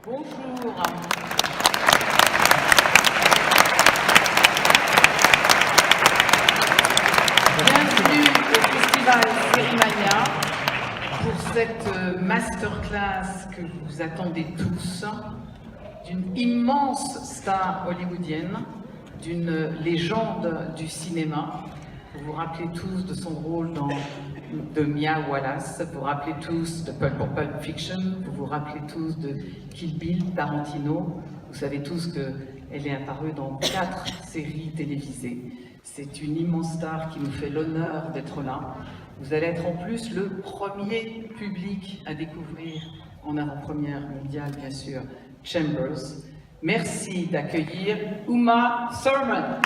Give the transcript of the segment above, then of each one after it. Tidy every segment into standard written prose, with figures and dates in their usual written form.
Bonjour. Bienvenue au festival Série Mania pour cette masterclass que vous attendez tous, d'une immense star hollywoodienne, d'une légende du cinéma. Vous vous rappelez tous de son rôle de Mia Wallace, vous vous rappelez tous de Pulp Fiction, vous vous rappelez tous de Kill Bill, Tarantino, vous savez tous qu'elle est apparue dans 4 séries télévisées. C'est une immense star qui nous fait l'honneur d'être là. Vous allez être en plus le premier public à découvrir en avant-première mondiale, bien sûr, Chambers. Merci d'accueillir Uma Thurman.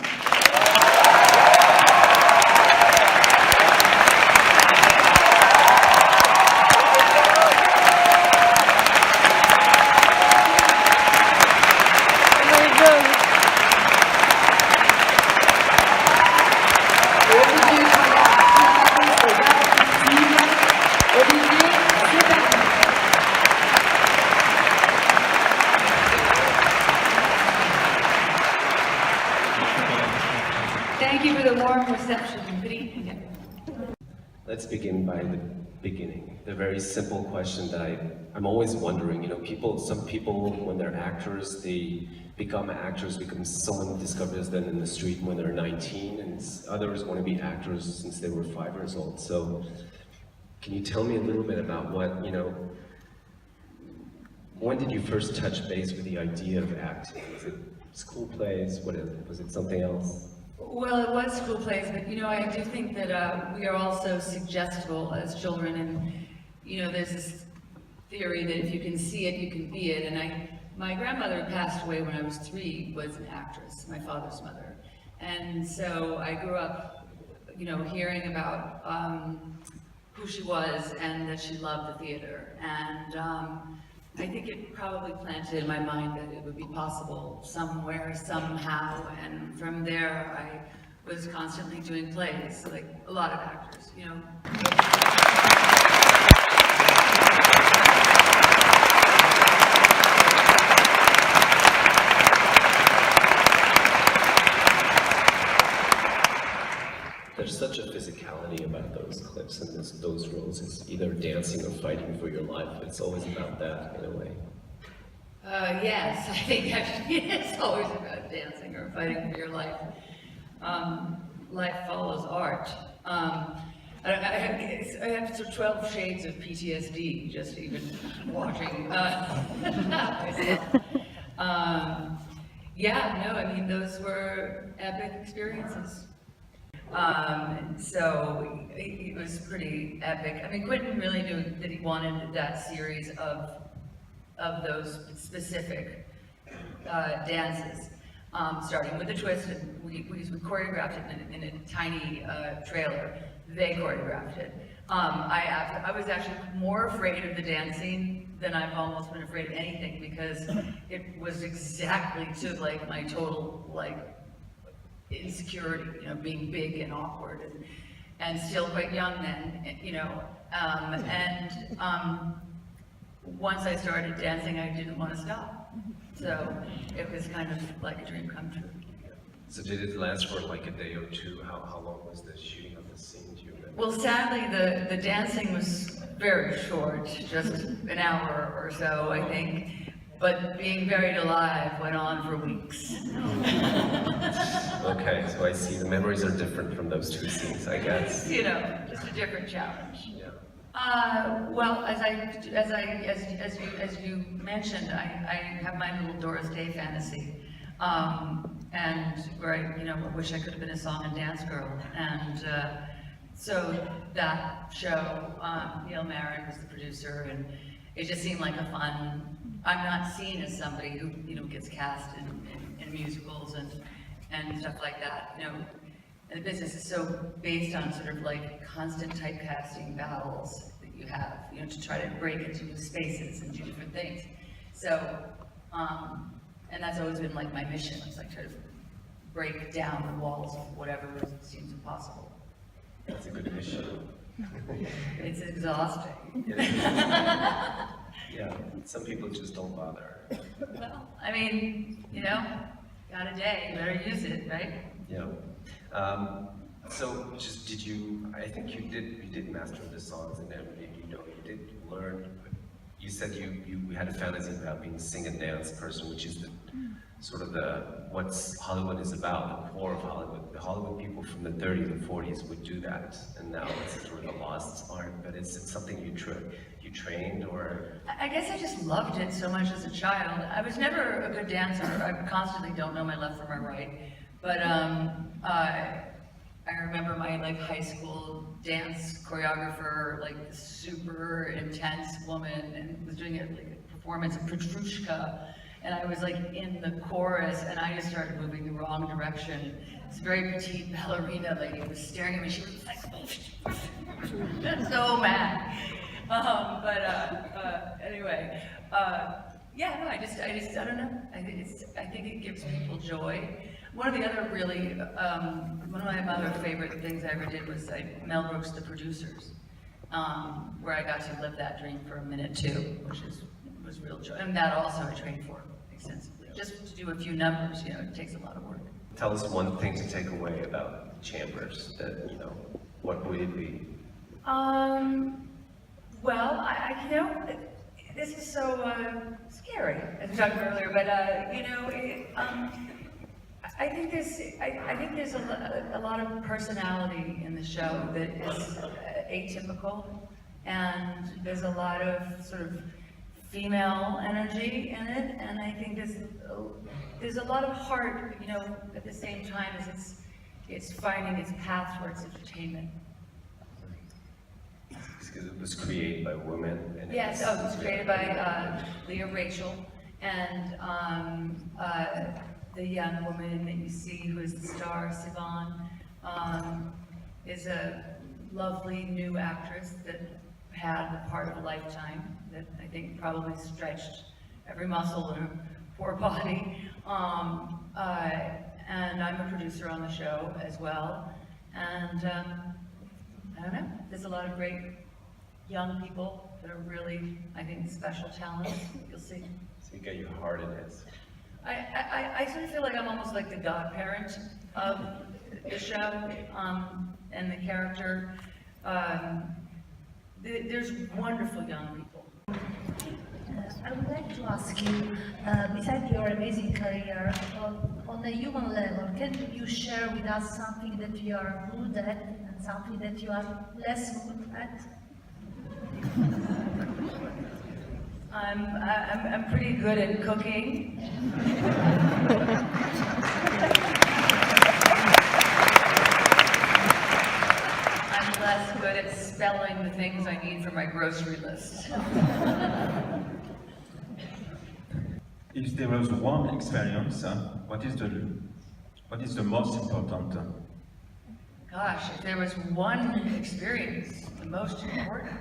Thank you for the warm reception. Good evening. Let's begin by the beginning. The very simple question that I'm always wondering, some people, when they're actors, they become actors because someone discovers them in the street when they're 19, and others want to be actors since they were 5 years old. So, can you tell me a little bit about when did you first touch base with the idea of acting? Was it school plays? Was it something else? Well, it was school plays, but I do think that we are also suggestible as children, and there's this theory that if you can see it, you can be it. And my grandmother passed away when I was 3, was an actress, my father's mother, and so I grew up, hearing about who she was and that she loved the theater, and I think it probably planted in my mind that it would be possible somewhere, somehow, and from there I was constantly doing plays, like a lot of actors, There's such a physicality about those clips and those roles. It's either dancing or fighting for your life. It's always about that in a way. Yes, I think actually it's always about dancing or fighting for your life. Life follows art. I have sort of 12 shades of PTSD just even watching myself. Those were epic experiences. So it was pretty epic. Quentin really knew that he wanted that series of those specific dances, starting with the twist. We choreographed it in a tiny trailer. They choreographed it. I was actually more afraid of the dancing than I've almost been afraid of anything, because it was exactly to my total insecurity, being big and awkward and still quite young then, once I started dancing, I didn't want to stop. So it was kind of like a dream come true. So did it last for like a day or two? How long was the shooting of the scene? Do you remember? Well, sadly, the dancing was very short, just an hour or so, I think. But being buried alive went on for weeks. Okay, so I see the memories are different from those 2 scenes, I guess. Just a different challenge. Yeah. Well, as you mentioned, I have my little Doris Day fantasy, and where I wish I could have been a song and dance girl, and so that show, Neil Marin was the producer, and it just seemed like a fun. I'm not seen as somebody who gets cast in musicals and stuff like that. And the business is so based on sort of constant typecasting battles that you have, to try to break into new spaces and do different things. So, and that's always been my mission. It's try to break down the walls of whatever seems impossible. That's a good mission. It's exhausting. Yeah, some people just don't bother. Well, I mean, you know, got a day, you better use it, right? Yeah. So just I think you did master the songs, and then you did learn. You said you had a fantasy about being a sing and dance person, which is what's Hollywood is about, the core of Hollywood. The Hollywood people from the 30s and 40s would do that, and now it's sort of a lost art. But it's something you trained, or? I guess I just loved it so much as a child. I was never a good dancer. I constantly don't know my left from my right. But I remember my high school dance choreographer, super intense woman, and was doing a performance of Petrushka, and I was in the chorus, and I just started moving the wrong direction. This very petite ballerina lady was staring at me. She was so mad. Anyway, yeah, no, I don't know. I think it gives people joy. One of the other one of my other favorite things I ever did was Mel Brooks' The Producers, where I got to live that dream for a minute too, which was real joy. And that also I trained for extensively. Just to do a few numbers, it takes a lot of work. Tell us one thing to take away about Chambers that, what would it be? Well, this is so scary, as we talked about earlier, but I think there's a lot of personality in the show that is atypical, and there's a lot of sort of female energy in it, and I think there's a lot of heart, at the same time as it's finding its path towards entertainment. Because it was created by women. And yes, it was created by Leah Rachel, and the young woman that you see who is the star, Sivan, is a lovely new actress that had the part of a lifetime that I think probably stretched every muscle in her poor body. And I'm a producer on the show as well. And I don't know, there's a lot of great young people that are really, I think, special talents. You'll see. So you get your heart in it. I sort of feel like I'm almost like the godparent of the show and the character. There's wonderful young people. I would like to ask you, besides your amazing career, on a human level, can you share with us something that you are good at and something that you are less good at? I'm pretty good at cooking. I'm less good at spelling the things I need for my grocery list. If there was one experience, what is the most important? Gosh, if there was one experience, the most important.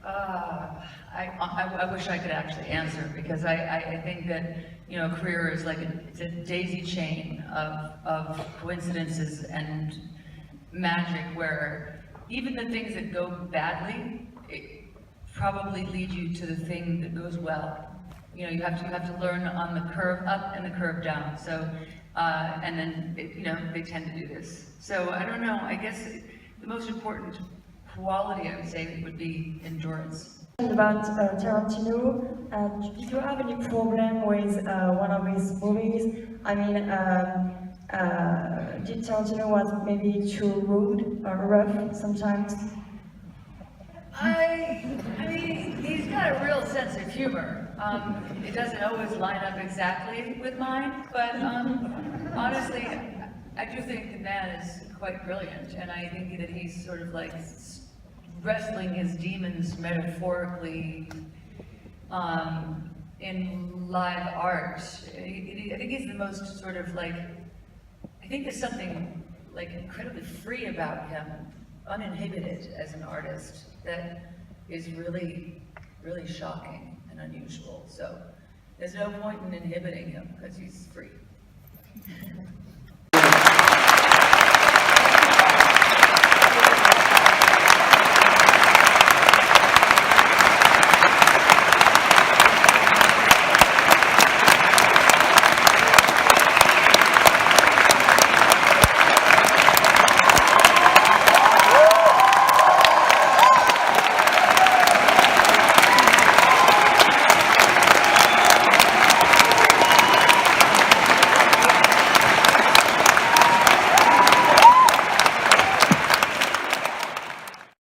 I wish I could actually answer, because I think that a career is it's a daisy chain of coincidences and magic, where even the things that go badly probably lead you to the thing that goes well. You have to learn on the curve up and the curve down. So and then they tend to do this. So I don't know. I guess the most important quality, I would say, would be endurance. About Tarantino, did you have any problem with one of his movies? I mean, did Tarantino was maybe too rude or rough sometimes? I mean, he's got a real sense of humor. It doesn't always line up exactly with mine, but honestly, I do think the man is quite brilliant, and I think that he's sort of wrestling his demons metaphorically in live art. I think he's the most sort of I think there's something incredibly free about him, uninhibited as an artist, that is really, really shocking and unusual. So there's no point in inhibiting him, because he's free.